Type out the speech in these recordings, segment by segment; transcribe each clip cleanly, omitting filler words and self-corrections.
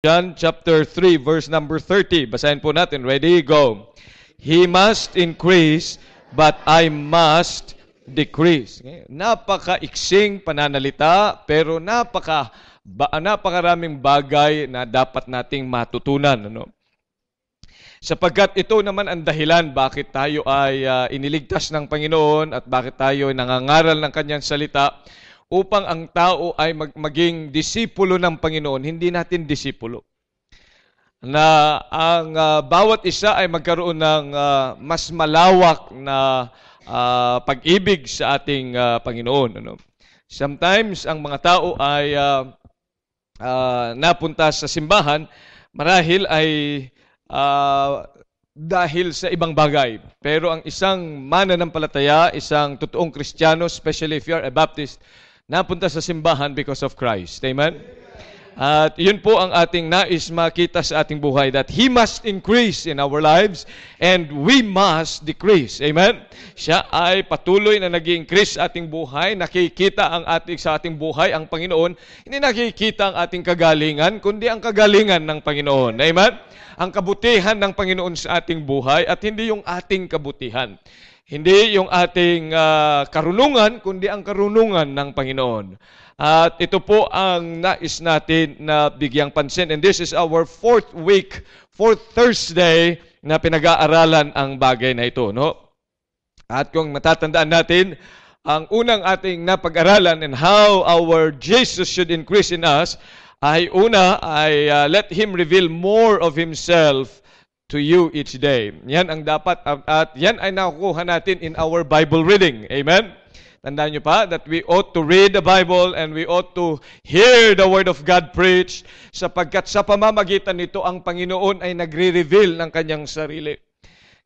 John chapter 3 verse number 30. Basahin po natin. Ready? Go. He must increase, but I must decrease. Napaka-iksing pananalita, pero napakaraming bagay na dapat nating matutunan. Sapagkat ito naman ang dahilan bakit tayo ay iniligtas ng Panginoon at bakit tayo ay nangangaral ng Kanyang salita, upang ang tao ay maging disipulo ng Panginoon, hindi natin disipulo. Na ang bawat isa ay magkaroon ng mas malawak na pag-ibig sa ating Panginoon. Sometimes, ang mga tao ay napunta sa simbahan, marahil ay dahil sa ibang bagay. Pero ang isang mananampalataya, isang totoong Kristiyano, especially if you are a Baptist, napunta sa simbahan because of Christ. Amen? At yun po ang ating nais makita sa ating buhay, that He must increase in our lives and we must decrease. Amen? Siya ay patuloy na nag-increase sa ating buhay. Nakikita sa ating buhay ang Panginoon. Hindi nakikita ang ating kagalingan, kundi ang kagalingan ng Panginoon. Amen? Ang kabutihan ng Panginoon sa ating buhay at hindi yung ating kabutihan. Hindi yung ating karunungan, kundi ang karunungan ng Panginoon. At ito po ang nais natin na bigyang pansin. And this is our fourth Thursday na pinag-aaralan ang bagay na ito. No? At kung matatandaan natin, ang unang ating napag-aralan and how our Jesus should increase in us, ay let Him reveal more of Himself to you each day. Yan ang dapat, at yan ay nakukuha natin in our Bible reading. Amen? Tandaan nyo pa that we ought to read the Bible and we ought to hear the Word of God preached, sapagkat sa pamamagitan nito ang Panginoon ay nagre-reveal ng Kanyang sarili.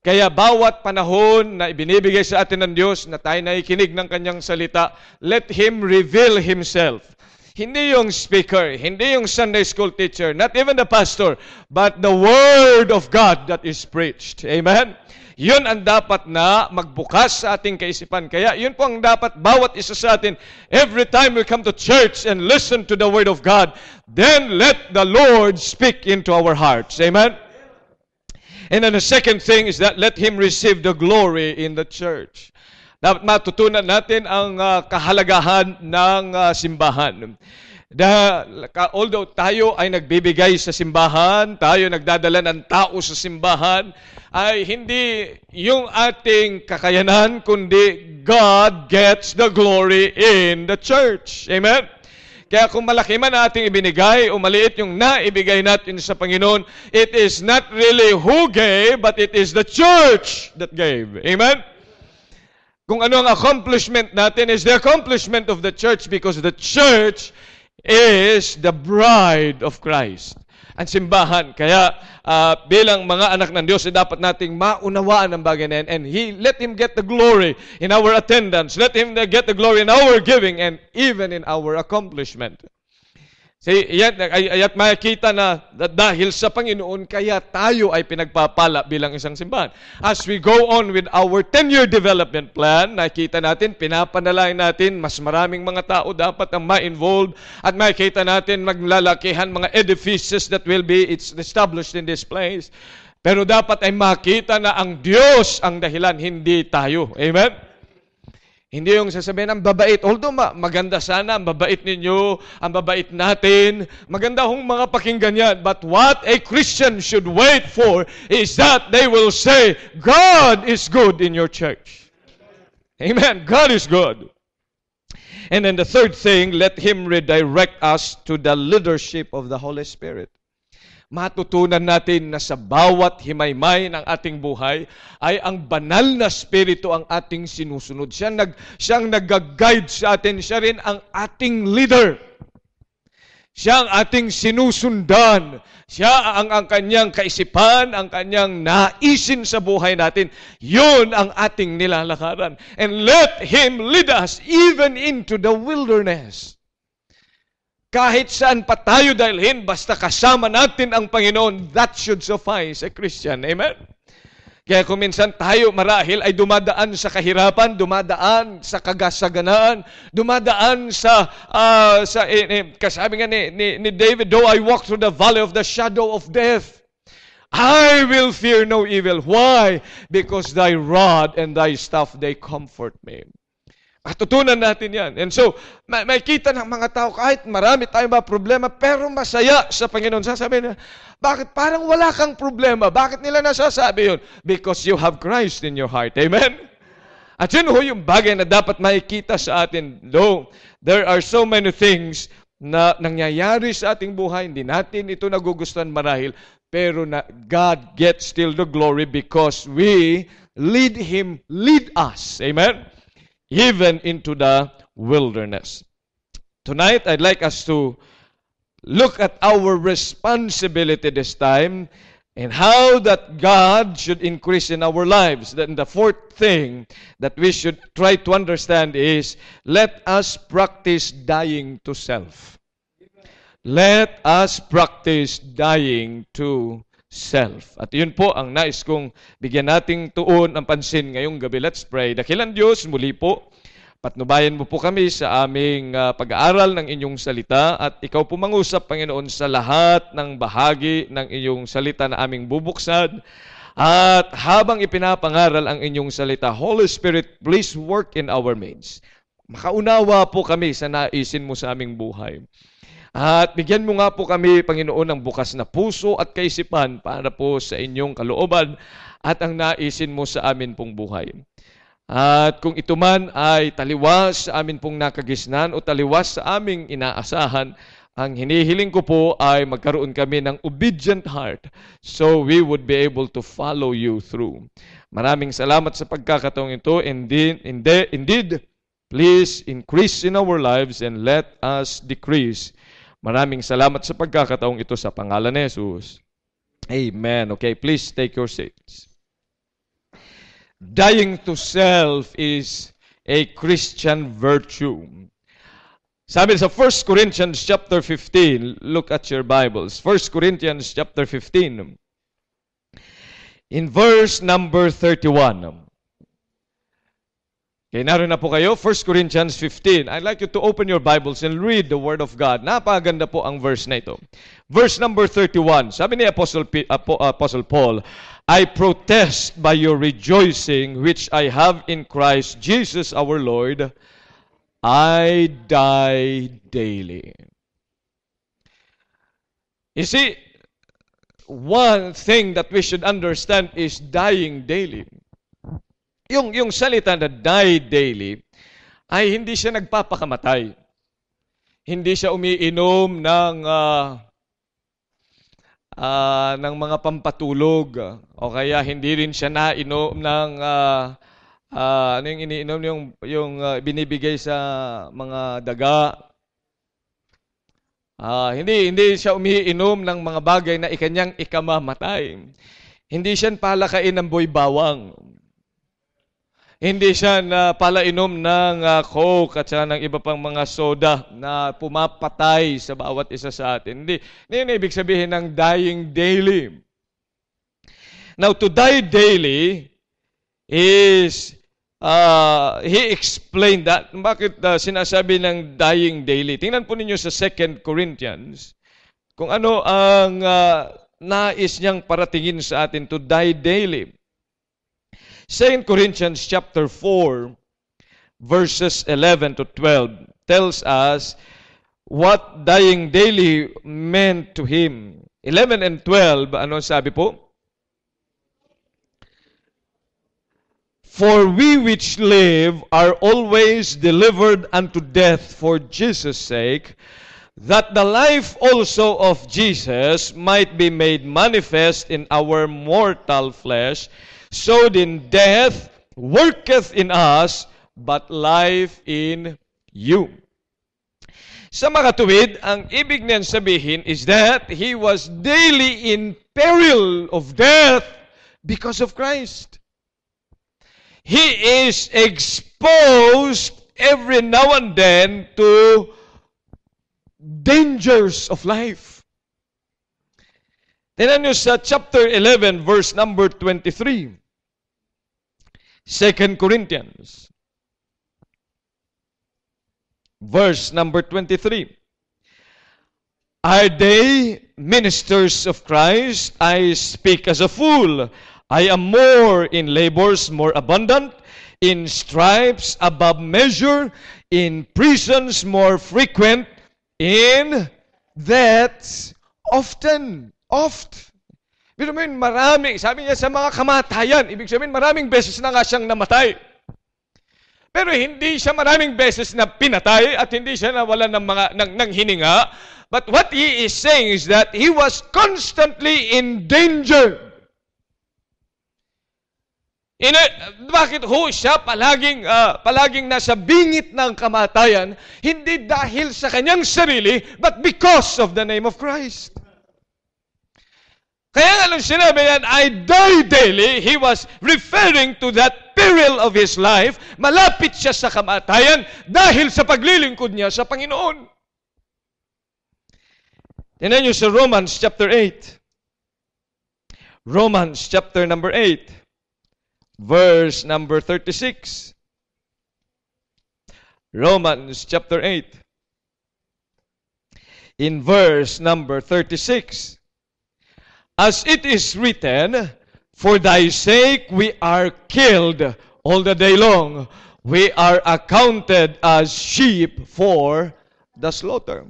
Kaya bawat panahon na ibinibigay sa atin ng Diyos na tayo nakikinig ng Kanyang salita, let Him reveal Himself. Hindi yung speaker, hindi yung Sunday school teacher, not even the pastor, but the Word of God that is preached. Amen? Yun ang dapat na magbukas sa ating kaisipan. Kaya yun po ang dapat bawat isa sa atin. Every time we come to church and listen to the Word of God, then let the Lord speak into our hearts. Amen? And then the second thing is that let Him receive the glory in the church. Dapat matutunan natin ang kahalagahan ng simbahan. Although tayo ay nagbibigay sa simbahan, tayo nagdadala ng tao sa simbahan, ay hindi yung ating kakayanan, kundi God gets the glory in the church. Amen? Kaya kung malaki man ating ibinigay o maliit yung naibigay natin sa Panginoon, it is not really who gave, but it is the church that gave. Amen? Kung ano ang accomplishment natin is the accomplishment of the church, because the church is the bride of Christ. Ang simbahan. Kaya bilang mga anak ng Diyos, dapat nating maunawaan ang bagay na yan. And let Him get the glory in our attendance. Let Him get the glory in our giving and even in our accomplishment. At makikita na dahil sa Panginoon, kaya tayo ay pinagpapala bilang isang simbahan. As we go on with our 10-year development plan, nakikita natin, pinapanalangin natin, mas maraming mga tao dapat ang ma-involved, at makikita natin maglalakihan mga edifices that will be established in this place. Pero dapat ay makita na ang Diyos ang dahilan, hindi tayo. Amen? Hindi yung sasabihin, ang babait. Although maganda sana, ang babait ninyo, ang babait natin. Maganda hong mga pakinggan yan. But what a Christian should wait for is that they will say, God is good in your church. Amen. God is good. And then the third thing, let Him redirect us to the leadership of the Holy Spirit. Matutunan natin na sa bawat himaymay ng ating buhay ay ang banal na Espiritu ang ating sinusunod. Siyang nag-guide sa atin. Siya rin ang ating leader. Siya ang ating sinusundan. Siya ang kanyang kaisipan, ang kanyang naisin sa buhay natin. Yun ang ating nilalakaran. And let Him lead us even into the wilderness. Kahit saan pa tayo dalhin, basta kasama natin ang Panginoon, that should suffice a Christian. Amen? Kaya kung minsan tayo marahil ay dumadaan sa kahirapan, dumadaan sa kagasaganaan, dumadaan kasabi nga ni David, though I walk through the valley of the shadow of death, I will fear no evil. Why? Because thy rod and thy staff, they comfort me. Matutunan natin yan. And so, may kita ng mga tao, kahit marami tayong mga problema, pero masaya sa Panginoon. Sasabihin nila, bakit parang wala kang problema? Bakit nila nasasabi yun? Because you have Christ in your heart. Amen? At yun ho yung bagay na dapat makikita sa atin. Though, there are so many things na nangyayari sa ating buhay, hindi natin ito nagugustuhan marahil, pero na God gets still the glory because we lead us. Amen? Even into the wilderness. Tonight, I'd like us to look at our responsibility this time and how that God should increase in our lives. Then the fourth thing that we should try to understand is, let us practice dying to self. Let us practice dying to self. At yun po ang nais kong bigyan nating tuon ang pansin ngayong gabi. Let's pray. Dakilang Diyos, muli po, patnubayan mo po kami sa aming pag-aaral ng inyong salita at ikaw po mangusap, Panginoon, sa lahat ng bahagi ng inyong salita na aming bubuksan. At habang ipinapangaral ang inyong salita, Holy Spirit, please work in our midst. Makaunawa po kami sa naisin mo sa aming buhay. At bigyan mo nga po kami, Panginoon, ng bukas na puso at kaisipan para po sa inyong kalooban at ang naisin mo sa amin pong buhay. At kung ito man ay taliwas sa amin pong nakagisnan o taliwas sa aming inaasahan, ang hinihiling ko po ay magkaroon kami ng obedient heart so we would be able to follow you through. Maraming salamat sa pagkakataong ito. Indeed, please increase in our lives and let us decrease. Maraming salamat sa pagkakataong ito sa pangalan ni Jesus. Amen. Okay, please take your seats. Dying to self is a Christian virtue. Sabi sa 1 Corinthians chapter 15, look at your Bibles. 1 Corinthians chapter 15. In verse number 31. Okay, naroon na po kayo, 1 Corinthians 15. I'd like you to open your Bibles and read the Word of God. Napakaganda po ang verse na ito. Verse number 31. Sabi ni Apostle Paul, I protest by your rejoicing which I have in Christ Jesus our Lord, I die daily. You see, one thing that we should understand is dying daily. Yung salita na die daily ay hindi siya nagpapakamatay. Hindi siya umiinom ng mga pampatulog o kaya hindi rin siya nainom ng ano yung iniinom yung binibigay sa mga daga. Hindi siya umiinom ng mga bagay na ikanyang ikamamatay. Hindi siya palakain ng boy bawang. Hindi siya palainom ng Coke at saka ng iba pang mga soda na pumapatay sa bawat isa sa atin. Hindi yun ibig sabihin ng dying daily. Now, to die daily is, he explained that. Bakit sinasabi ng dying daily? Tingnan po ninyo sa 2 Corinthians kung ano ang nais niyang paratingin sa atin to die daily. 2 Corinthians chapter 4, verses 11 to 12 tells us what dying daily meant to him. 11 and 12, ano sabi po? For we which live are always delivered unto death for Jesus' sake, that the life also of Jesus might be made manifest in our mortal flesh. So then death worketh in us, but life in you. Sa mga tuwid, ang ibig niyan sabihin is that he was daily in peril of death because of Christ. He is exposed every now and then to dangers of life. Tingnan nyo sa chapter 11, verse number 23. 2 Corinthians, verse number 23. Are they ministers of Christ? I speak as a fool. I am more in labors, more abundant, in stripes above measure, in prisons more frequent, in deaths often. Pero maraming, sabi niya sa mga kamatayan, ibig sabihin maraming beses na nga siyang namatay. Pero hindi siya maraming beses na pinatay at hindi siya nawalan ng hininga. But what he is saying is that he was constantly in danger. Bakit ho siya palaging nasa bingit ng kamatayan? Hindi dahil sa kanyang sarili, but because of the name of Christ. Kaya nga nung sinabi yan, I die daily, he was referring to that peril of his life. Malapit siya sa kamatayan dahil sa paglilingkod niya sa Panginoon. Tingnan niyo sa Romans chapter 8. Romans chapter number 8. Verse number 36. Romans chapter 8. In verse number 36. As it is written, for thy sake we are killed all the day long. We are accounted as sheep for the slaughter.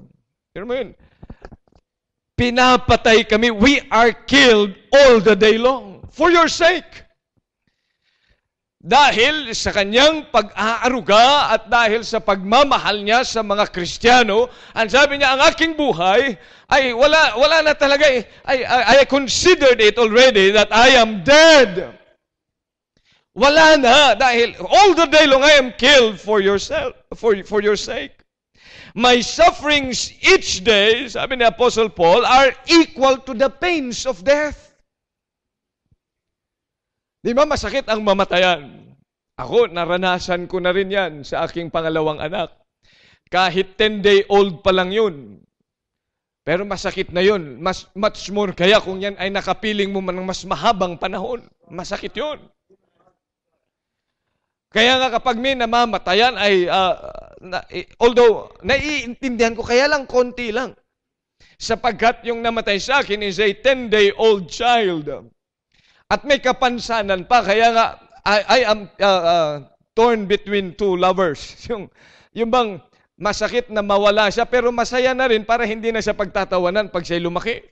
Hear mo yun? Pinapatay kami. We are killed all the day long for your sake. Dahil sa kanyang pag-aaruga at dahil sa pagmamahal niya sa mga Kristiyano, ang sabi niya, ang aking buhay ay wala na talaga. I considered it already that I am dead. Wala na dahil all the day long I am killed for yourself, for your sake. My sufferings each day, sabi ni Apostle Paul, are equal to the pains of death. Di ba masakit ang mamatayan? Ako, naranasan ko na rin yan sa aking pangalawang anak. Kahit 10-day-old pa lang yun. Pero masakit na yun. Much more kaya kung yan ay nakapiling mo man ng mas mahabang panahon. Masakit yun. Kaya nga kapag may namamatayan ay, although naiintindihan ko, kaya lang konti lang. Sapagkat yung namatay sa akin is a 10-day-old child. At may kapansanan pa, kaya nga, I am torn between two lovers. Yung bang masakit na mawala siya, pero masaya na rin para hindi na siya pagtatawanan pag siya'y lumaki.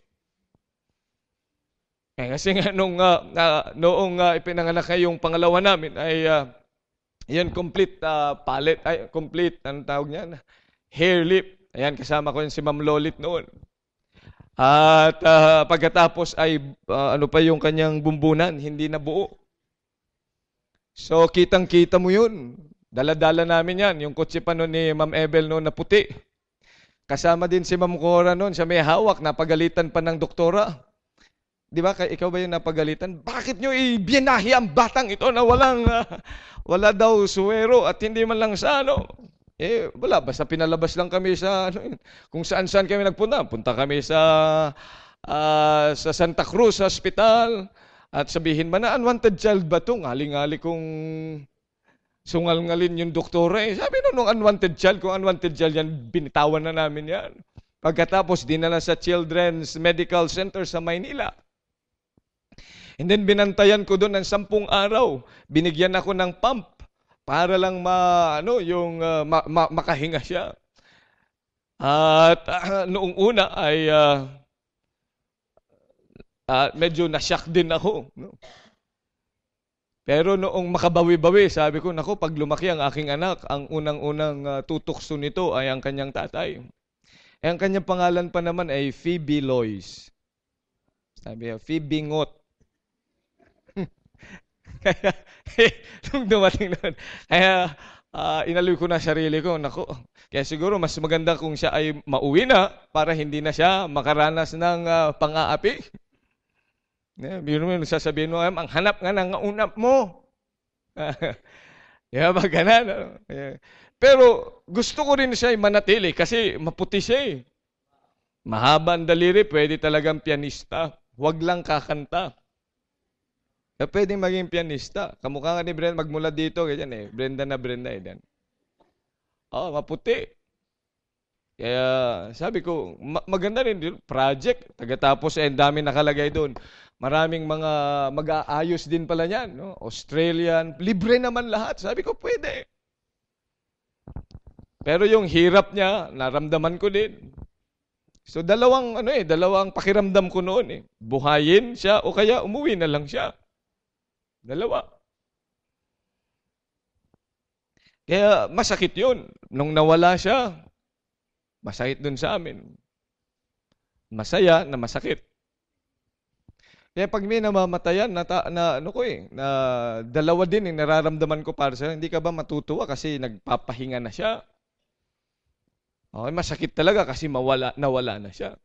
Kasi nga noong ipinanganak yung pangalawa namin, ay yan, complete palate, complete, anong tawag niyan? Hair lip. Ayan, kasama ko yun si Ma'am Lolit noon. At pagkatapos ay ano pa yung kanyang bumbunan, hindi na buo. So kitang-kita mo yun. Dala-dala namin yan. Yung kotse pa noon ni Ma'am Ebel noon na puti. Kasama din si Ma'am Cora noon. Siya may hawak. Napagalitan pa ng doktora. Di ba? Ikaw ba yung napagalitan? Bakit nyo ibinahi ang batang ito na wala daw suwero at hindi man lang sa ano? Wala, basta pinalabas lang kami sa kung saan-saan kami nagpunta. Punta kami sa Santa Cruz Hospital at sabihin man na unwanted child ba ito? Ngali-ngali kung sungal-ngalin yung doktora. Sabi nung unwanted child, kung unwanted child yan, binitawan na namin yan. Pagkatapos, dinala sa Children's Medical Center sa Maynila. And then binantayan ko doon ng 10 araw. Binigyan ako ng pump para lang makahinga siya. At noong una ay medyo na-shock din ako. No? Pero noong makabawi-bawi, sabi ko, naku, pag lumaki ang aking anak, ang unang-unang tutukso nito ay ang kanyang tatay. Ang kanyang pangalan pa naman ay Phoebe Lois. Sabi niya, Phoebe Ngot. Kaya, nung dumating noon, kaya inaliw ko na sarili ko, naku, kaya siguro mas maganda kung siya ay mauwi na para hindi na siya makaranas ng pang-aapi. Biro mo, sasabihin mo, ang hanap nga ng unap mo. Ba ganan? Pero gusto ko rin siya ay manatili kasi maputi siya eh. Mahaba ang daliri, pwede talagang pianista. Huwag lang kakanta. pwedeng maging pianista. Kamukha nga ni Brenda, magmula dito, ganyan eh. Brenda na Brenda eh. Maputi. Kaya sabi ko, maganda rin yun. Project. Tagatapos ang dami nakalagay doon. Maraming mga mag-aayos din pala niyan. No? Australian. Libre naman lahat. Sabi ko, pwede. Pero yung hirap niya, naramdaman ko din. So dalawang pakiramdam ko noon eh. Buhayin siya o kaya umuwi na lang siya. Dalawa. Kaya masakit yun. Nung nawala siya, masakit dun sa amin. Masaya na masakit. Kaya pag may namamatayan, na dalawa din yung nararamdaman ko para sa hindi ka ba matutuwa kasi nagpapahinga na siya? Okay, masakit talaga kasi nawala na siya.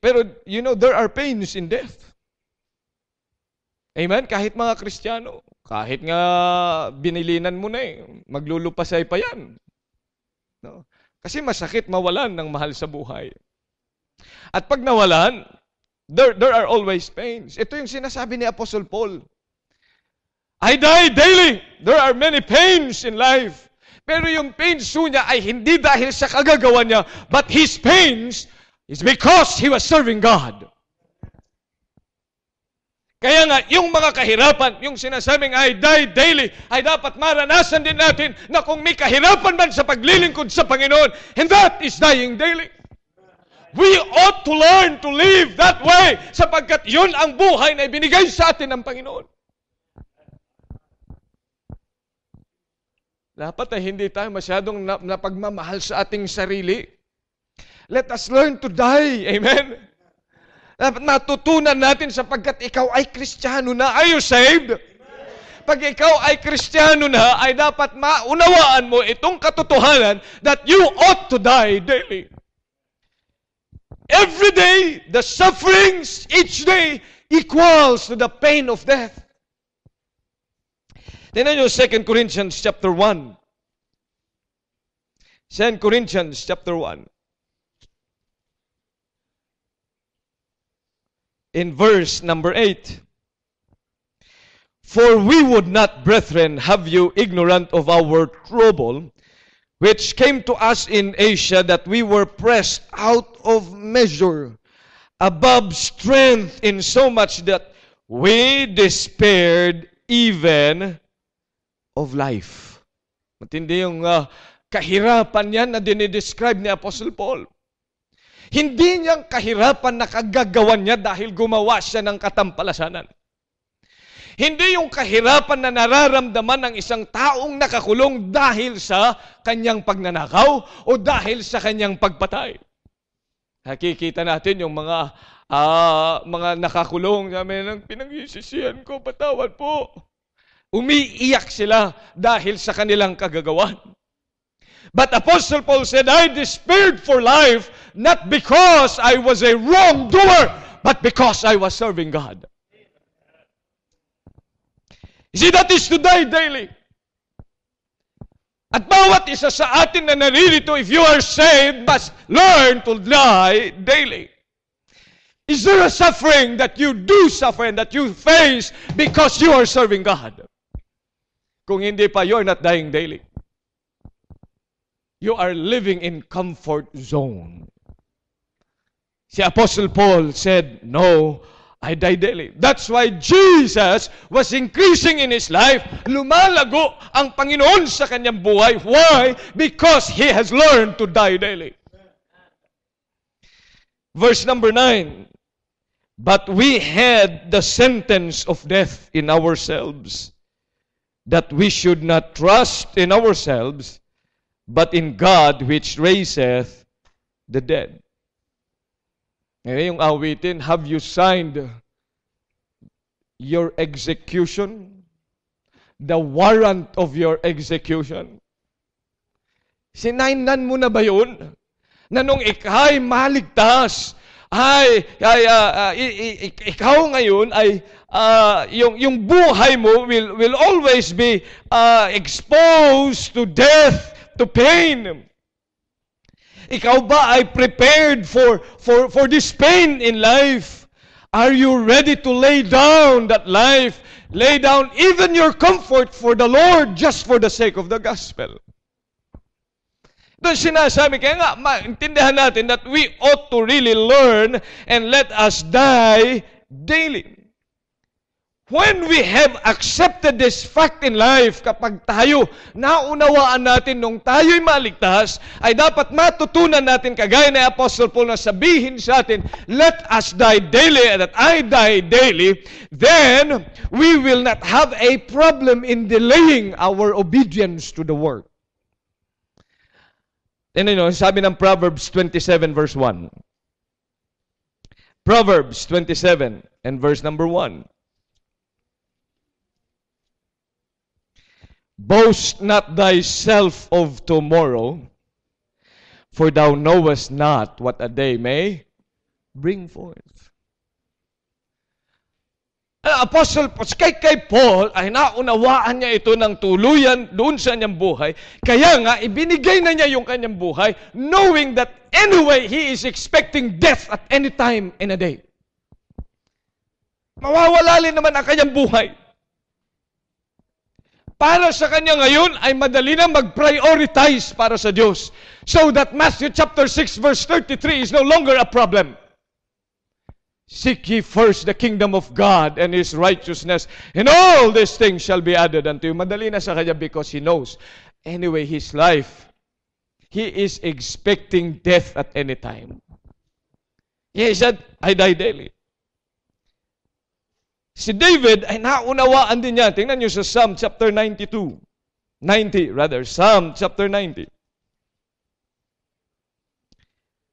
Pero, there are pains in death. Amen? Kahit mga Kristiyano, kahit nga binilinan mo na maglulupasay pa yan. No? Kasi masakit mawalan ng mahal sa buhay. At pag nawalan, there are always pains. Ito yung sinasabi ni Apostle Paul. I die daily. There are many pains in life. Pero yung pains niya ay hindi dahil sa kagagawa niya, but his pains is because he was serving God. Kaya nga, yung mga kahirapan, yung sinasabing I die daily, ay dapat maranasan din natin na kung may kahirapan man sa paglilingkod sa Panginoon, and that is dying daily. We ought to learn to live that way sapagkat yun ang buhay na ibinigay sa atin ng Panginoon. Dapat ay hindi tayo masyadong napagmamahal sa ating sarili. Let us learn to die. Amen? Dapat matutunan natin sapagkat ikaw ay Kristiyano na. Are you saved? Pag ikaw ay Kristiyano na, ay dapat maunawaan mo itong katotohanan that you ought to die daily. Every day, the sufferings each day equals to the pain of death. Tingnan nyo 2 Corinthians chapter 1. 2 Corinthians chapter 1. In verse number 8. For we would not, brethren, have you ignorant of our trouble, which came to us in Asia, that we were pressed out of measure, above strength, in so much that we despaired even of life. Matindi yung kahirapan yan na dinidescribe ni Apostle Paul. Hindi niyang kahirapan na kagagawan niya dahil gumawa siya ng katampalasanan. Hindi yung kahirapan na nararamdaman ng isang taong nakakulong dahil sa kanyang pagnanakaw o dahil sa kanyang pagpatay. Nakikita natin yung mga nakakulong, sabi lang, pinag-isisihan ko, patawad po. Umiiyak sila dahil sa kanilang kagagawan. But Apostle Paul said, I despaired for life, not because I was a wrongdoer, but because I was serving God. You see, that is to die daily. At bawat isa sa atin na naririto, if you are saved, must learn to die daily. Is there a suffering that you do suffer and that you face because you are serving God? Kung hindi pa, you're not dying daily. You are living in comfort zone. Si Apostle Paul said, no, I die daily. That's why Jesus was increasing in His life. Lumalago ang Panginoon sa kanyang buhay. Why? Because He has learned to die daily. Verse number 9. But we had the sentence of death in ourselves, that we should not trust in ourselves, but in God which raiseth the dead. Ngayon yung awitin, have you signed your execution? The warrant of your execution? Sinainan mo na ba yun? Na nung ikay maligtas, ikaw ngayon ay yung buhay mo will always be exposed to death, to pain. Ikaw ba ay prepared for this pain in life? Are you ready to lay down that life? Lay down even your comfort for the Lord just for the sake of the gospel. Doon sinasabi, kaya nga, maintindihan natin that we ought to really learn and let us die daily. When we have accepted this fact in life, kapag tayo naunawaan natin nung tayo'y maligtas, ay dapat matutunan natin, kagaya ni Apostle Paul na sabihin sa atin, let us die daily, and that I die daily, then we will not have a problem in delaying our obedience to the word. And sabi ng Proverbs 27 verse 1. Proverbs 27 and verse number 1. Boast not thyself of tomorrow, for thou knowest not what a day may bring forth. Apostle, kay Paul, ay naunawaan niya ito ng tuluyan doon sa kanyang buhay. Kaya nga, ibinigay na niya yung kanyang buhay, knowing that anyway, he is expecting death at any time in a day. Mawawala rin naman ang kanyang buhay. Para sa kanya ngayon ay madali na mag-prioritize para sa Diyos. So that Matthew chapter 6 verse 33 is no longer a problem. Seek ye first the kingdom of God and His righteousness, and all these things shall be added unto you. Madali na sa kanya because he knows. Anyway, his life, he is expecting death at any time. He said, I die daily. Si David ay naunawaan din niya. Tingnan niyo sa Psalm chapter 90, Psalm chapter 90.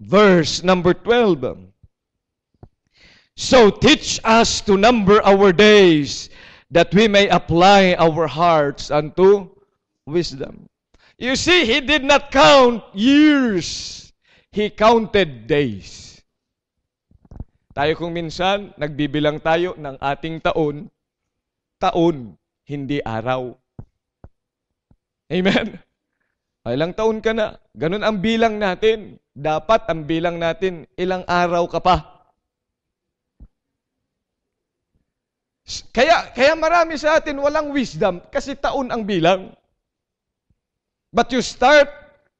Verse number 12. So teach us to number our days, that we may apply our hearts unto wisdom. You see, he did not count years. He counted days. Tayo kung minsan, nagbibilang tayo ng ating taon, hindi araw. Amen? Ilang taon ka na? Ganun ang bilang natin. Dapat ang bilang natin, ilang araw ka pa. Kaya marami sa atin walang wisdom kasi taon ang bilang. But you start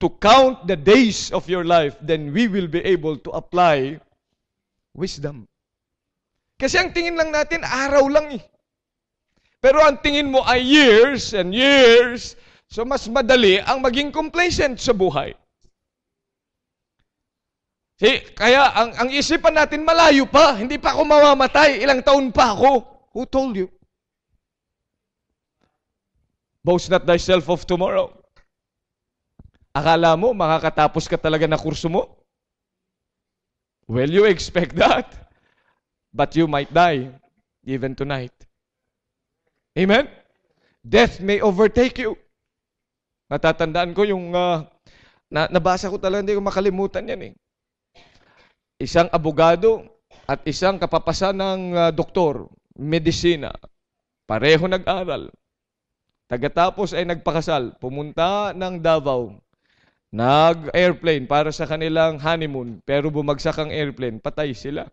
to count the days of your life, then we will be able to apply wisdom. Kasi ang tingin lang natin, araw lang eh. Pero ang tingin mo ay years and years, so mas madali ang maging complacent sa buhay. Kaya ang isipan natin malayo pa, hindi pa ako mamamatay, ilang taon pa ako. Who told you? Boast not thyself of tomorrow. Akala mo, makakatapos ka talaga na kurso mo? Well, you expect that. But you might die even tonight. Amen? Death may overtake you. Natatandaan ko yung nabasa ko talaga, hindi ko makalimutan yan eh. Isang abogado at isang kapapasa ng doktor, medisina. Pareho nag-aral. Tagatapos ay nagpakasal. Pumunta ng Davao. Nag-airplane para sa kanilang honeymoon. Pero bumagsak ang airplane. Patay sila.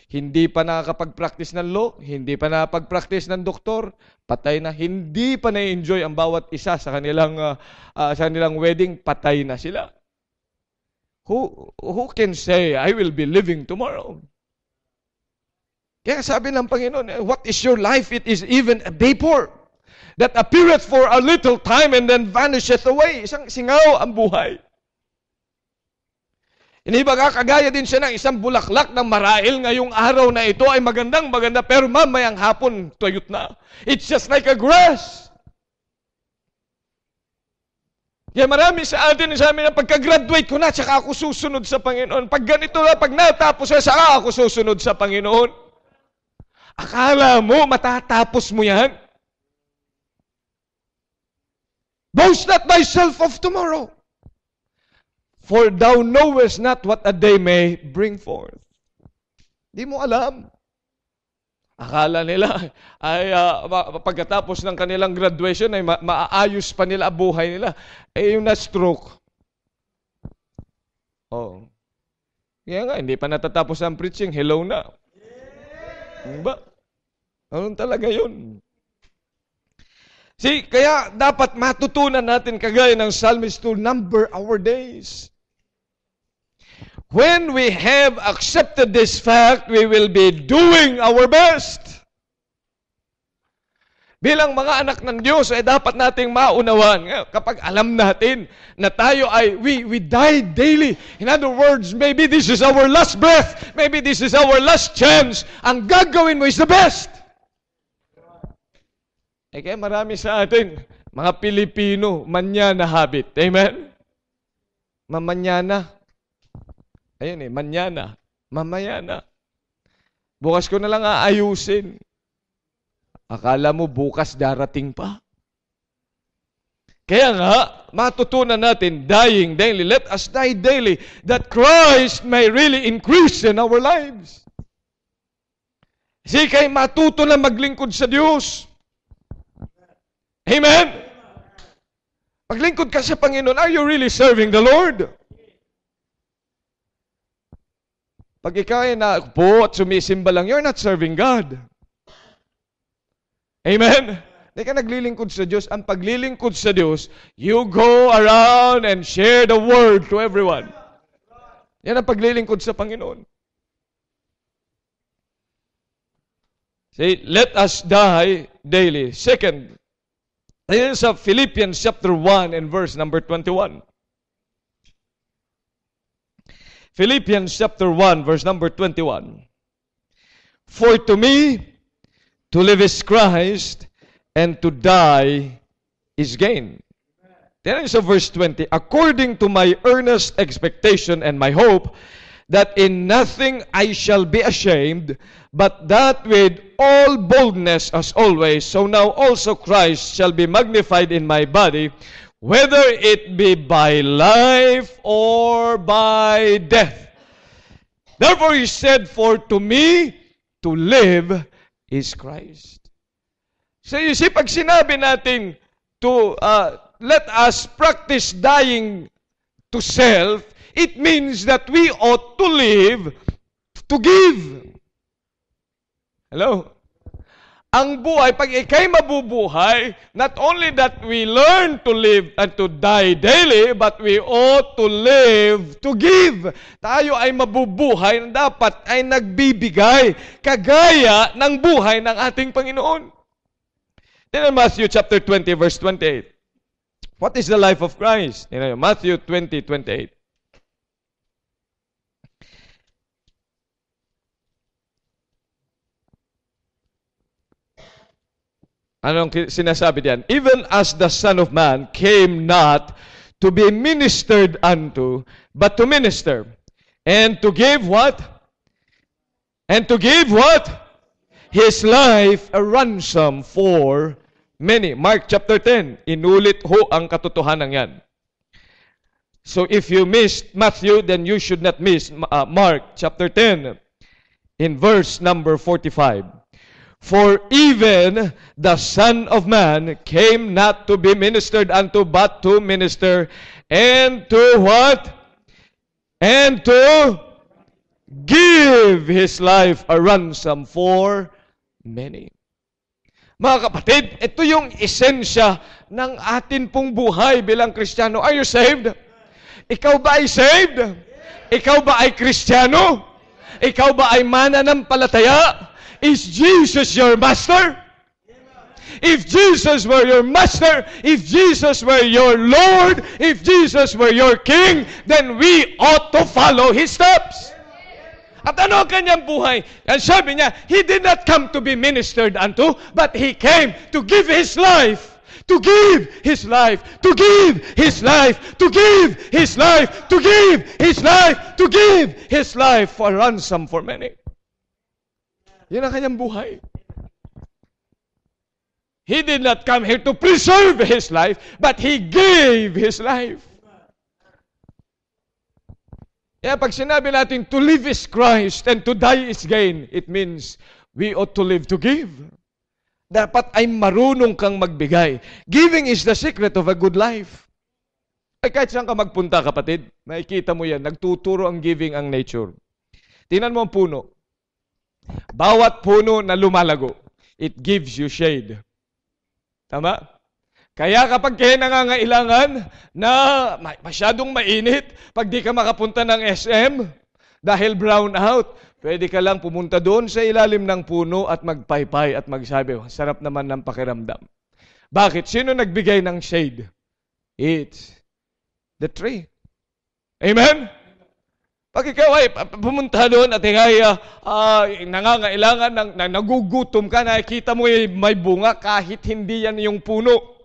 Hindi pa nakakapag-practice ng law. Hindi pa nakapag-practice ng doktor. Patay na. Hindi pa na-enjoy ang bawat isa sa kanilang wedding. Patay na sila. Who can say, I will be living tomorrow? Kaya sabi ng Panginoon, what is your life? It is even a vapor that appeareth for a little time and then vanisheth away. Isang singaw ang buhay. Hindi ba kagaya din siya ng isang bulaklak ng marahil ngayong araw na ito ay magandang-maganda pero mamayang hapon tuyot na. It's just like a grass. Kaya marami sa atin sa amin na pagka-graduate ko na, saka ako susunod sa Panginoon. Pag ganito na, pag natapos na, saka ako susunod sa Panginoon. Akala mo, matatapos mo yan? Boast not thyself of tomorrow, for thou knowest not what a day may bring forth. Di mo alam. Akala nila ay pagkatapos ng kanilang graduation ay maaayos pa nila ang buhay nila. Eh yung na-stroke. Oh. Kaya nga, hindi pa natatapos ang preaching. Hello na. Diba? Ganun talaga yun. See, kaya dapat matutunan natin kagaya ng psalmist to number our days. When we have accepted this fact, we will be doing our best. Bilang mga anak ng Diyos, ay dapat nating maunawan. Kapag alam natin na tayo ay, we die daily. In other words, maybe this is our last breath. Maybe this is our last chance. Ang gagawin mo is the best. Kaya marami sa atin, mga Pilipino, manyana habit. Amen? Mamanyana. Ayun manyana. Mamayana. Bukas ko na lang aayusin. Akala mo bukas darating pa. Kaya nga, matutunan natin, dying daily. Let us die daily that Christ may really increase in our lives. Kasi kayo matuto na maglingkod sa Diyos. Amen? Paglingkod ka sa Panginoon, are you really serving the Lord? Pag ikaw ay naupo at sumisimba lang, you're not serving God. Amen? Hindi ka naglilingkod sa Diyos. Ang paglilingkod sa Diyos, you go around and share the word to everyone. Yan ang paglilingkod sa Panginoon. See, let us die daily. Second, ayan sa Philippians chapter 1 and verse number 21. Philippians chapter 1 verse number 21. For to me, to live is Christ, and to die is gain. Then sa verse 20, according to my earnest expectation and my hope, that in nothing I shall be ashamed, but that with all boldness as always, so now also Christ shall be magnified in my body, whether it be by life or by death. Therefore he said, for to me to live is Christ. So you see, pag sinabi natin to let us practice dying to self, it means that we ought to live to give. Hello? Ang buhay, pag ikay mabubuhay, not only that we learn to live and to die daily, but we ought to live to give. Tayo ay mabubuhay na dapat ay nagbibigay, kagaya ng buhay ng ating Panginoon. Then in Matthew chapter 20, verse 28. What is the life of Christ? Matthew 20, 28. Anong sinasabi diyan? Even as the Son of Man came not to be ministered unto, but to minister. And to give what? And to give what? His life a ransom for many. Mark chapter 10. Inulit ho ang katotohanan yan. So if you missed Matthew, then you should not miss Mark chapter 10 in verse number 45. For even the Son of Man came not to be ministered unto, but to minister, and to what? And to give His life a ransom for many. Mga kapatid, ito yung esensya ng atin pong buhay bilang Kristiyano. Are you saved? Ikaw ba ay saved? Ikaw ba ay Kristiyano? Ikaw ba ay mananampalataya? Is Jesus your master? If Jesus were your master, if Jesus were your Lord, if Jesus were your King, then we ought to follow His steps. At ano ang kanyang buhay? Yan sabi niya, He did not come to be ministered unto, but He came to give His life. To give His life. To give His life. To give His life. To give His life. To give His life for ransom for many. Yan ang kanyang buhay. He did not come here to preserve His life, but He gave His life. Kaya pag sinabi natin to live is Christ and to die is gain, it means we ought to live to give. Dapat ay marunong kang magbigay. Giving is the secret of a good life. Ay kahit saan ka magpunta, kapatid, makikita mo yan, nagtuturo ang giving ang nature. Tingnan mo ang puno. Bawat puno na lumalago, it gives you shade. Tama? Kaya kapag kayo nangangailangan na masyadong mainit, pag di ka makapunta ng SM, dahil brown out, pwede ka lang pumunta doon sa ilalim ng puno at magpaypay at magsabi, sarap naman ng pakiramdam. Bakit? Sino nagbigay ng shade? It's the tree. Amen? Pag ikaw ay pumunta doon at ikay nangangailangan, nagugutom ka, nakikita mo may bunga kahit hindi yan yung puno.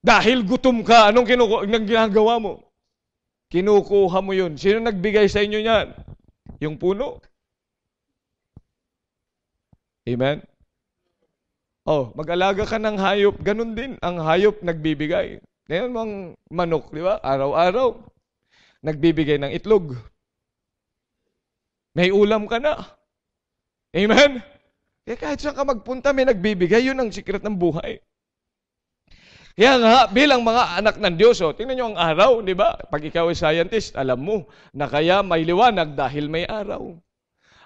Dahil gutom ka, anong ginagawa mo? Kinukuha mo yun. Sino nagbigay sa inyo yan? Yung puno. Amen? Oh, mag-alaga ka ng hayop. Ganun din, ang hayop nagbibigay. Ngayon mga manok, di ba? Araw-araw. Nagbibigay ng itlog. May ulam ka na. Amen? Kaya kahit saan ka magpunta, may nagbibigay. Yun ang sikret ng buhay. Kaya nga, bilang mga anak ng Diyos, tingnan nyo ang araw, di ba? Pag ikaw ay scientist, alam mo na kaya may liwanag dahil may araw.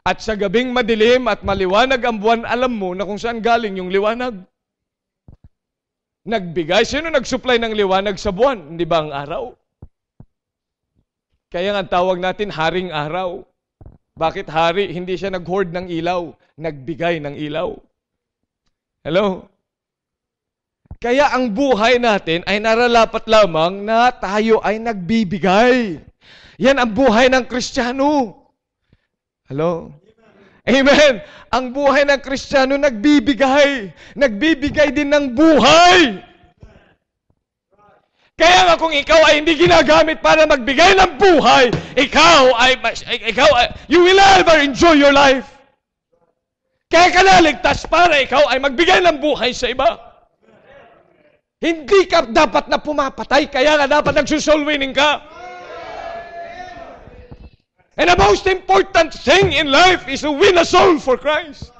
At sa gabing madilim at maliwanag ang buwan, alam mo na kung saan galing yung liwanag. Nagbigay. Sino nagsupply ng liwanag sa buwan? Hindi ba ang araw? Kaya nga tawag natin haring araw. Bakit hari? Hindi siya nag-hoard ng ilaw. Nagbigay ng ilaw. Hello? Kaya ang buhay natin ay nararapat lamang na tayo ay nagbibigay. Yan ang buhay ng Kristiyano. Hello? Amen. Ang buhay ng Kristiyano nagbibigay. Nagbibigay din ng buhay. Kaya nga kung ikaw ay hindi ginagamit para magbigay ng buhay, you will never enjoy your life. Kaya ka naligtas para ikaw ay magbigay ng buhay sa iba. Hindi ka dapat na pumapatay, kaya nga dapat nagsusoul winning ka. And the most important thing in life is to win a soul for Christ.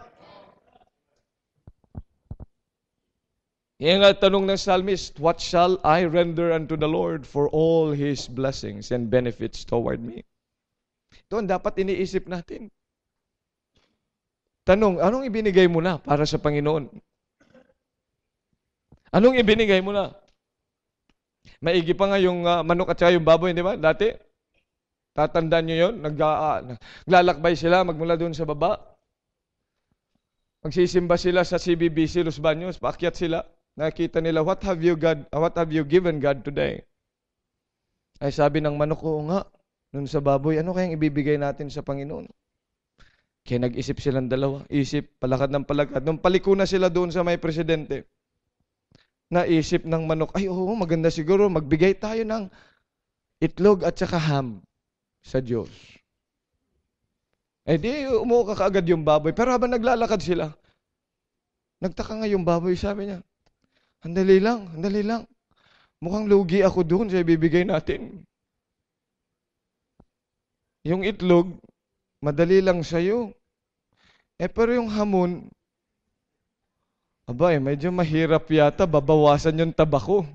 Yan nga tanong ng psalmist, what shall I render unto the Lord for all His blessings and benefits toward me? Ito ang dapat iniisip natin. Tanong, anong ibinigay mo na para sa Panginoon? Anong ibinigay mo na? Maigi pa nga yung manok at saka yung baboy, di ba? Dati, tatandaan nyo yun? Naglalakbay sila magmula doon sa baba. Magsisimba sila sa CBBC, Los Baños, paakyat sila. Nakita nila, what have you given God today? Ay sabi ng manok, oo nga, nun sa baboy, ano kayang ibibigay natin sa Panginoon? Kaya nag-isip silang dalawa. Isip, palakad ng palakad. Nung paliko na sila doon sa may presidente, naisip ng manok, ay oo, maganda siguro, magbigay tayo ng itlog at saka ham sa Diyos. Eh di, umuha ka kaagad yung baboy. Pero habang naglalakad sila, nagtaka nga yung baboy, sabi niya, andali lang. Mukhang lugi ako doon sa ibibigay natin. Yung itlog, madali lang sa'yo. Eh pero yung hamon, medyo mahirap yata, babawasan yung taba ko.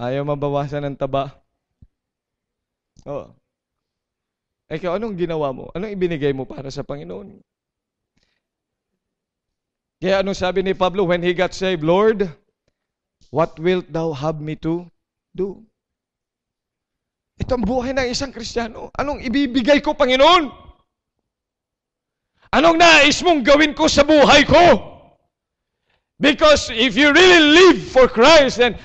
Ayaw mabawasan ng taba. Oh. Ikaw, anong ginawa mo? Anong ibinigay mo para sa Panginoon? Kaya anong sabi ni Pablo when he got saved? Lord, what wilt thou have me to do? Ito ang buhay ng isang Kristiyano. Anong ibibigay ko, Panginoon? Anong nais mong gawin ko sa buhay ko? Because if you really live for Christ, then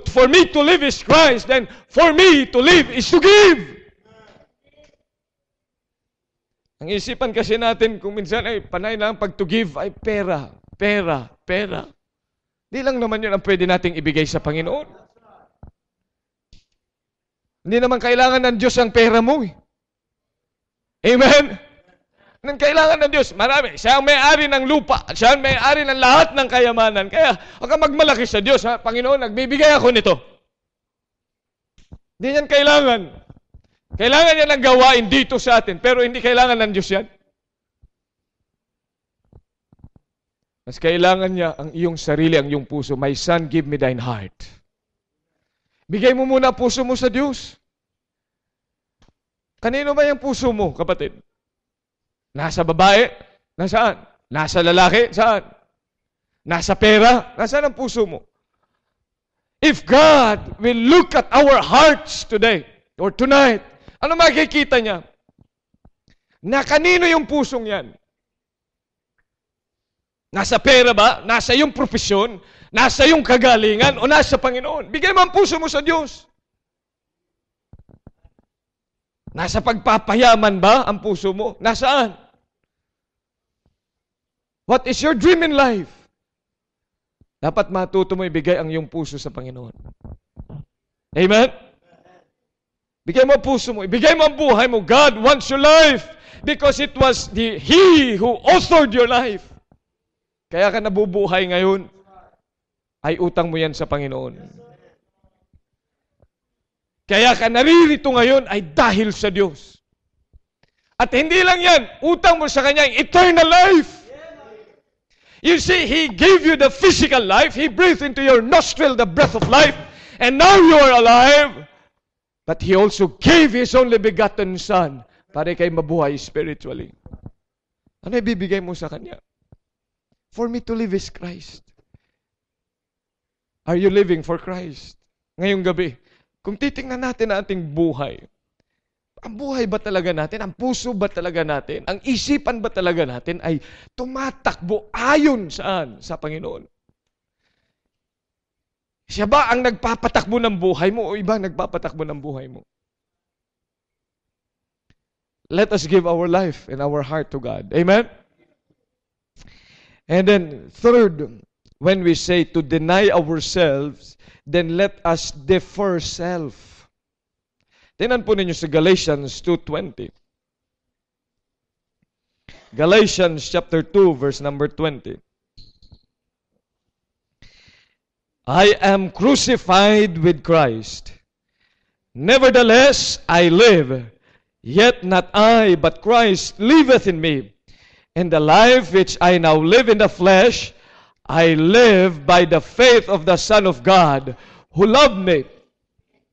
for me to live is Christ, then for me to live is to give. Ang isipan kasi natin kung minsan ay panay lang pag to give ay pera. Di lang naman yun ang pwede nating ibigay sa Panginoon. Hindi naman kailangan ng Diyos ang pera mo. Amen? Nang kailangan ng Diyos, marami. Siya ang may-ari ng lupa. Siya ang may-ari ng lahat ng kayamanan. Kaya, huwag kang magmalaki sa Diyos. Ha? Panginoon, nagbibigay ako nito. Hindi yan kailangan. Kailangan yan ang gawain dito sa atin. Pero hindi kailangan ng Diyos yan. Mas kailangan niya ang iyong sarili, ang iyong puso. My son, give me thine heart. Bigay mo muna puso mo sa Diyos. Kanino ba yung puso mo, kapatid? Nasa babae? Nasaan? Nasa lalaki? Saan? Nasa pera? Nasaan ang puso mo? If God will look at our hearts today or tonight, ano makikita niya? Na kanino yung pusong yan? Nasa pera ba? Nasa yung profesyon? Nasa yung kagalingan? O nasa Panginoon? Bigay mo ang puso mo sa Diyos. Nasa pagpapayaman ba ang puso mo? Nasaan? What is your dream in life? Dapat matuto mo ibigay ang iyong puso sa Panginoon. Amen? Bigay mo ang puso mo. Ibigay mo ang buhay mo. God wants your life because it was He who authored your life. Kaya ka nabubuhay ngayon, ay utang mo yan sa Panginoon. Kaya ka naririto ngayon ay dahil sa Diyos. At hindi lang yan, utang mo sa Kanya ang eternal life. You see, He gave you the physical life. He breathed into your nostril the breath of life. And now you are alive. But He also gave His only begotten Son para kayo mabuhay spiritually. Ano ibibigay mo sa Kanya? For me to live is Christ. Are you living for Christ? Ngayong gabi, kung titingnan natin ang ating buhay, ang buhay ba talaga natin? Ang puso ba talaga natin? Ang isipan ba talaga natin ay tumatakbo ayon saan? Sa Panginoon. Siya ba ang nagpapatakbo ng buhay mo o iba nagpapatakbo ng buhay mo? Let us give our life and our heart to God. Amen? And then, third, when we say to deny ourselves, then let us defer self. Tingnan po ninyo sa Galatians 2:20. Galatians chapter 2, verse number 20. I am crucified with Christ. Nevertheless, I live. Yet not I, but Christ liveth in me. And the life which I now live in the flesh, I live by the faith of the Son of God, who loved me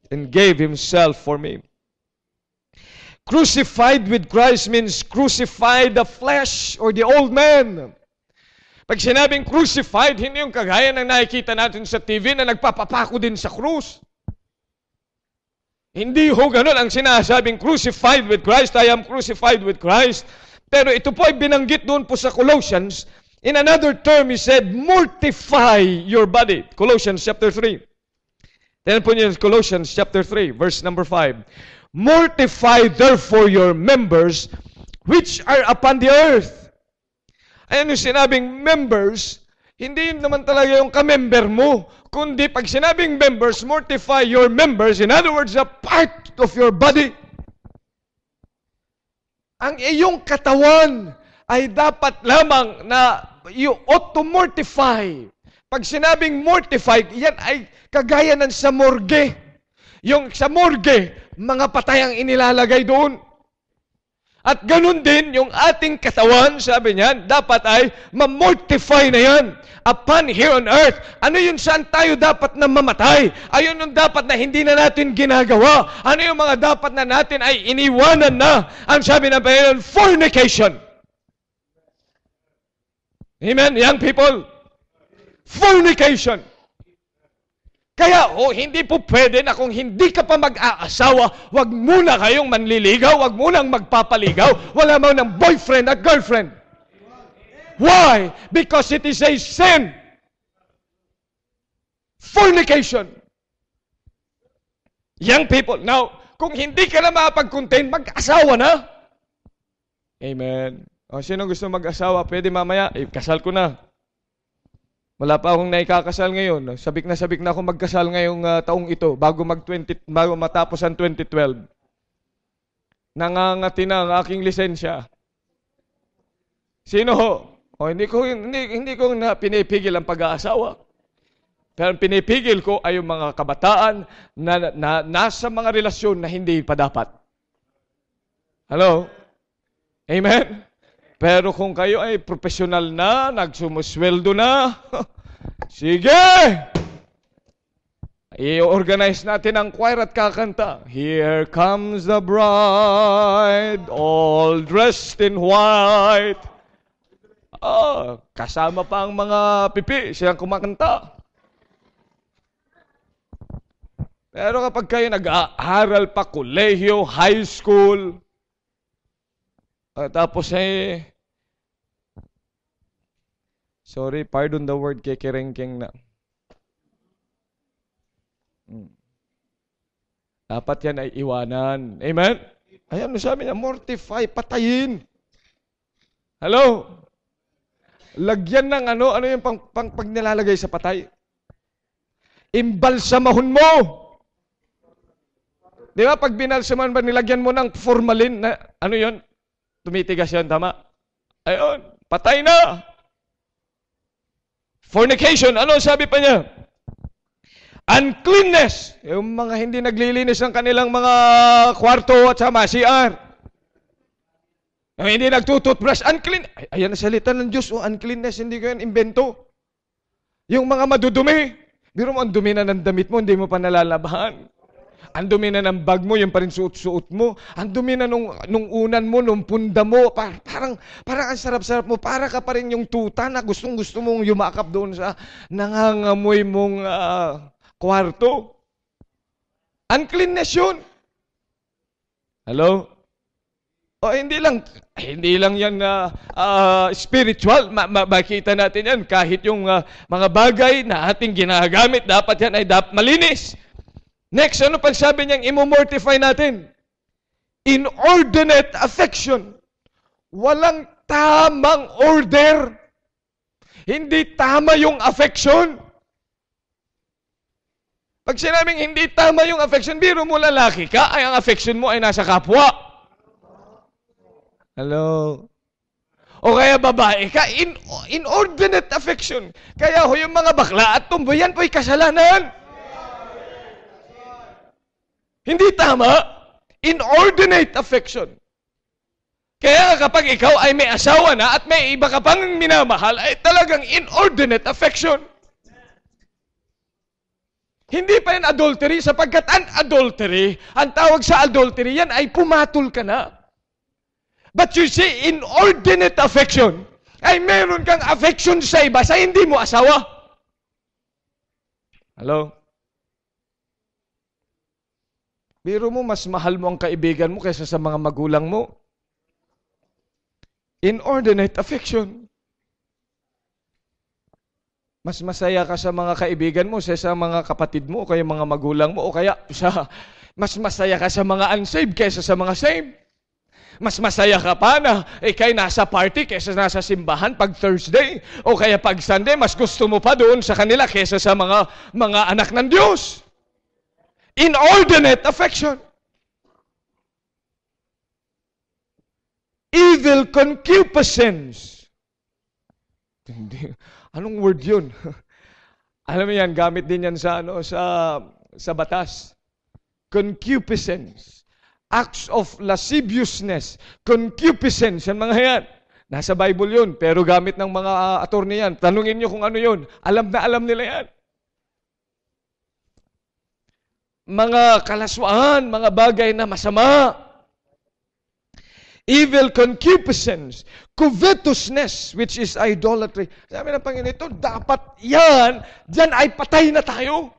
and gave Himself for me. Crucified with Christ means crucify the flesh or the old man. Pag sinabing crucified, hindi yung kagaya ng nakikita natin sa TV na nagpapapako din sa krus. Hindi ho ganun ang sinasabing crucified with Christ. I am crucified with Christ. Pero ito po ay binanggit doon po sa Colossians. In another term, he said, mortify your body. Colossians chapter 3. Tignan po niyo Colossians chapter 3, verse number 5. Mortify therefore your members which are upon the earth. Ayan yung sinabing members, hindi naman talaga yung ka-member mo, kundi pag sinabing members, mortify your members, in other words, a part of your body. Ang iyong katawan ay dapat lamang na you ought to mortify. Pag sinabing mortify, yan ay kagaya ng sa morgue. Yung sa morgue, mga patay ang inilalagay doon. At ganun din, yung ating katawan, sabi niyan, dapat ay ma-mortify na yan. Upon here on earth, ano yun saan tayo dapat na mamatay? Ayun yung dapat na hindi na natin ginagawa. Ano yung mga dapat na natin ay iniwanan na? Ang sabi ng Panginoon, fornication. Amen, young people? Fornication. Kaya, hindi po pwede na kung hindi ka pa mag-aasawa, wag muna kayong manliligaw, wag munang magpapaligaw, wala mo ng boyfriend at girlfriend. Why? Because it is a sin. Fornication. Young people, now, kung hindi ka na makapag-contain, mag-asawa na. Amen. O, sino gusto mag-asawa? Pwede mamaya, kasal ko na. Wala pa akong naikakasal ngayon. Sabik na ako magkasal ngayong taong ito bago matapos ang 2012. Nangangati na ang aking lisensya. Sino ho? Hindi ko na pinipigil ang pag-aasawa. Pero ang pinipigil ko ay yung mga kabataan na nasa mga relasyon na hindi pa dapat. Hello? Amen? Pero kung kayo ay profesional na, nagsumusweldo na, sige! I-organize natin ang choir at kakanta. Here comes the bride, all dressed in white. Kasama pa ang mga pipi, siyang kumakanta. Pero kapag kayo nag-aaral pa, kolehiyo, high school, tapos sorry, pardon the word, kikirengking na. Dapat yan ay iwanan. Amen? Ayan, sabi niya, mortify, patayin. Hello? Lagyan ng ano yung pag nilalagay sa patay? Imbalsamahon mo. Di ba, pag binalsaman ba, nilagyan mo ng formalin na, ano yun? Tumitigas yan, tama? Ayun, patay na. Fornication, ano sabi pa niya? Uncleanness. Yung mga hindi naglilinis ng kanilang mga kwarto at sama, CR. Yung hindi nagtututbrush, unclean. Ayan ang salita ng Diyos, uncleanness, hindi ko yan imbento. Yung mga madudumi. Biro mo, ang dumi na ng damit mo, hindi mo pa nalalabahan. Ang dumi na ng bag mo, yung pa rin suot-suot mo. Ang dumi na nung unan mo, nung punda mo. Parang ang sarap-sarap mo. Para ka pa rin yung tuta na gustong-gusto mong yumakap doon sa nangangamoy mong kwarto. Uncleanness yun. Hello? Hindi lang yan spiritual. Makita natin yan. Kahit yung mga bagay na ating ginagamit, dapat yan ay malinis. Next, ano pang sabi niyang imomortify natin? Inordinate affection. Walang tamang order. Hindi tama yung affection. Pag sinabing hindi tama yung affection, biro mo lalaki ka, ay ang affection mo ay nasa kapwa. Hello? O kaya babae ka, inordinate affection. Kaya yung mga bakla at tumboy, yan po'y kasalanan. Hindi tama. Inordinate affection. Kaya kapag ikaw ay may asawa na at may iba ka pang minamahal, ay talagang inordinate affection. Hindi pa yan adultery sapagkat ang adultery, ang tawag sa adultery, yan ay pumatol ka na. But you see, inordinate affection, ay meron kang affection sa iba sa hindi mo asawa. Hello? Biro mo, mas mahal mo ang kaibigan mo kaysa sa mga magulang mo. Inordinate affection. Mas masaya ka sa mga kaibigan mo kaysa sa mga kapatid mo o kaya mga magulang mo o kaya mas masaya ka sa mga unsaved kaysa sa mga saved. Mas masaya ka pa na ikay nasa party kaysa nasa simbahan pag Thursday o kaya pag Sunday, mas gusto mo pa doon sa kanila kaysa sa mga anak ng Diyos. Inordinate affection. Evil concupiscence. Anong word yun? Alam mo yan, gamit din yan sa batas. Concupiscence. Acts of lasciviousness. Concupiscence. Yan mga yan. Nasa Bible yun, pero gamit ng mga attorney yan. Tanungin nyo kung ano yun. Alam na alam nila yan. Mga kalaswaan, mga bagay na masama. Evil concupiscence, covetousness, which is idolatry. Sabi ng Panginoon, ito, dapat yan, dyan ay patay na tayo.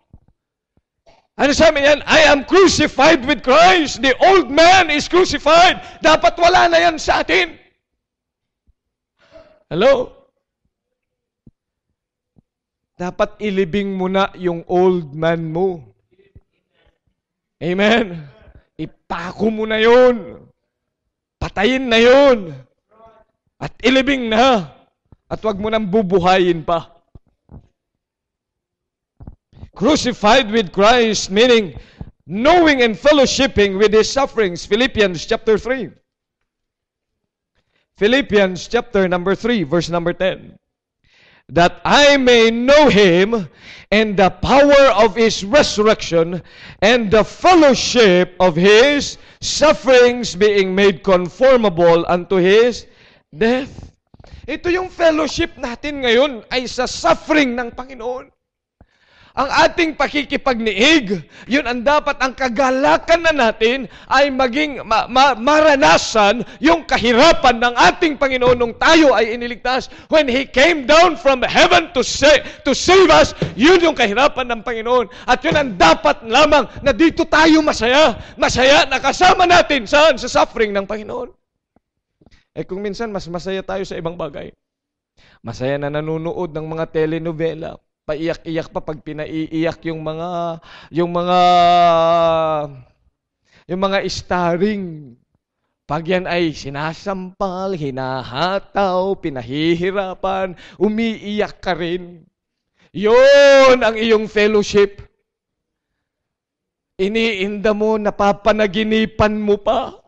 Ano sabi niyan? I am crucified with Christ. The old man is crucified. Dapat wala na yan sa atin. Hello? Dapat ilibing mo na yung old man mo. Amen? Ipako mo na yun. Patayin na yun. At ilibing na. At wag mo nang bubuhayin pa. Crucified with Christ, meaning knowing and fellowshipping with His sufferings. Philippians chapter 3. Philippians chapter number 3, verse number 10. That I may know Him and the power of His resurrection and the fellowship of His sufferings, being made conformable unto His death. Ito yung fellowship natin ngayon ay sa suffering ng Panginoon. ang ating pakikipagniig, yun ang dapat, ang kagalakan na natin ay maging maranasan yung kahirapan ng ating Panginoon nung tayo ay iniligtas. When He came down from heaven to save us, yun yung kahirapan ng Panginoon. At yun ang dapat lamang na dito tayo masaya. Masaya na kasama natin saan? Sa suffering ng Panginoon. Kung minsan mas masaya tayo sa ibang bagay. Masaya na nanonood ng mga telenovela. Paiyak-iyak pa pag pinaiiyak yung mga starring. Pag yan ay sinasampal, hinahataw, pinahihirapan, umiiyak ka rin. Yun ang iyong fellowship. Iniinda mo, napapanaginipan mo pa.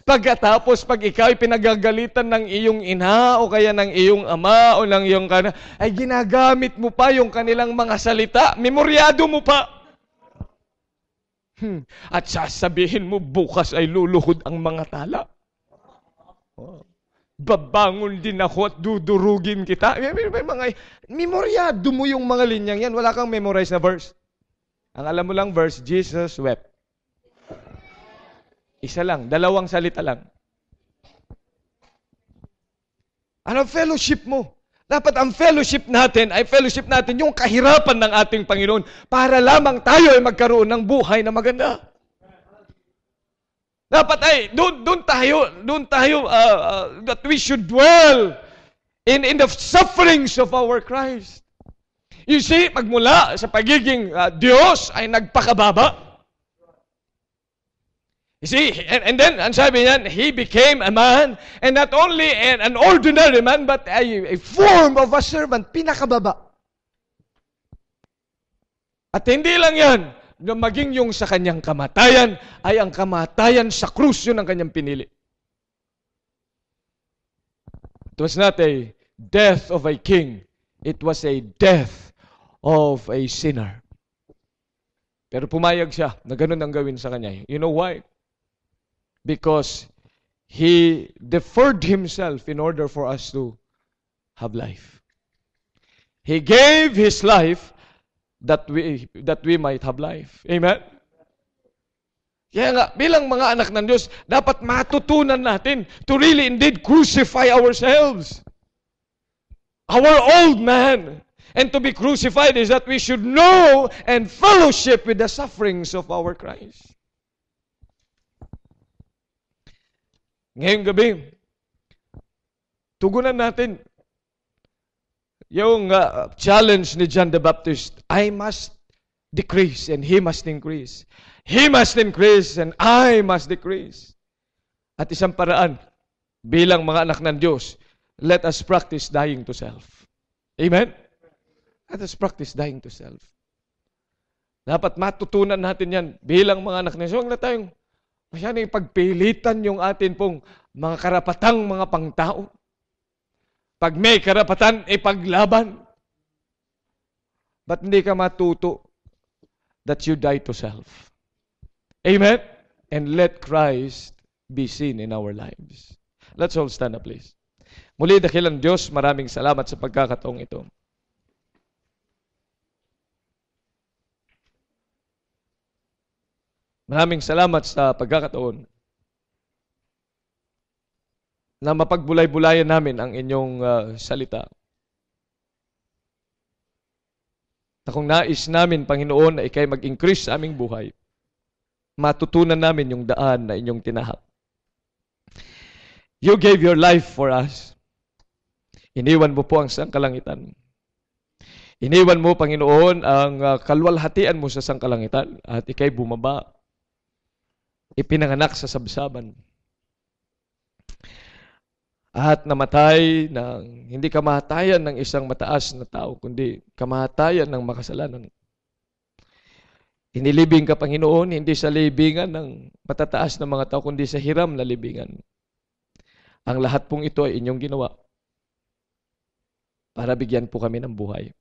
Pagkatapos, pag ikaw ay pinagagalitan ng iyong ina o kaya ng iyong ama o ng iyong ay ginagamit mo pa yung kanilang mga salita, memoryado mo pa. At sasabihin mo, bukas ay luluhod ang mga tala. Babangon din ako at dudurugin kita. Memoryado mo yung mga linyang yan. Wala kang memorize na verse. Ang alam mo lang verse, Jesus wept. Isa lang, 2 salita lang. Ano fellowship mo? Dapat ang fellowship natin ay fellowship natin yung kahirapan ng ating Panginoon para lamang tayo ay magkaroon ng buhay na maganda. Dapat ay doon tayo that we should dwell in the sufferings of our Christ. You see, magmula sa pagiging Diyos ay nagpakababa. You see, and then, ang sabi niyan, He became a man, and not only an ordinary man, but a form of a servant, pinakababa. At hindi lang yan, na maging yung sa kanyang kamatayan, ay ang kamatayan sa krus, yun ang kanyang pinili. It was not a death of a king, it was a death of a sinner. Pero pumayag siya na ganun ang gawin sa kanya. You know why? Because He deferred Himself in order for us to have life. He gave His life that we might have life. Amen? Kaya nga, bilang mga anak ng Diyos, dapat matutunan natin to really indeed crucify ourselves. Our old man. And to be crucified is that we should know and fellowship with the sufferings of our Christ. Ngayong gabi, tugunan natin yung challenge ni John the Baptist. I must decrease and He must increase. He must increase and I must decrease. At isang paraan, bilang mga anak ng Diyos, let us practice dying to self. Amen? Let us practice dying to self. Dapat matutunan natin yan bilang mga anak ng Diyos. Huwag na tayong masyadong ipagpilitan yung atin pong mga karapatang mga pangtao. Pag may karapatan, ipaglaban. But hindi ka matuto that you die to self. Amen? And let Christ be seen in our lives. Let's all stand up, please. Muli, dakilang Diyos, maraming salamat sa pagkakataong ito. Maraming salamat sa pagkakataon na mapagbulay-bulayan namin ang inyong salita. Na kung nais namin, Panginoon, na ikay mag-increase sa aming buhay, matutunan namin yung daan na inyong tinahak. You gave your life for us. Iniwan mo po ang sangkalangitan. Iniwan mo, Panginoon, ang kalwalhatian mo sa sangkalangitan at ikay bumaba. Ipinanganak sa sabsaban. At namatay ng hindi kamatayan ng isang mataas na tao, kundi kamatayan ng makasalanan. Inilibing ka, Panginoon, hindi sa libingan ng matataas na mga tao, kundi sa hiram na libingan. Ang lahat pong ito ay inyong ginawa para bigyan po kami ng buhay.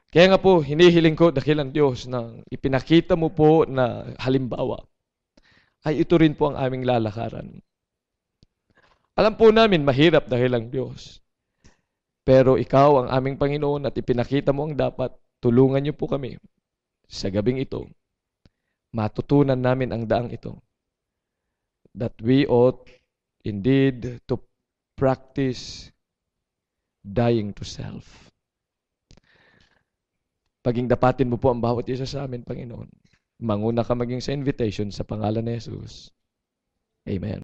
Kaya nga po, hinihiling ko, dakilang Diyos, na ipinakita mo po na halimbawa, ay ito rin po ang aming lalakaran. Alam po namin, mahirap dakilang Diyos. Pero ikaw ang aming Panginoon at ipinakita mo ang dapat. Tulungan niyo po kami sa gabing ito. Matutunan namin ang daang ito. That we ought indeed to practice dying to self. Paging dapatin mo po ang bawat isa sa amin, Panginoon. Manguna ka maging sa invitation sa pangalan ni Jesus. Amen.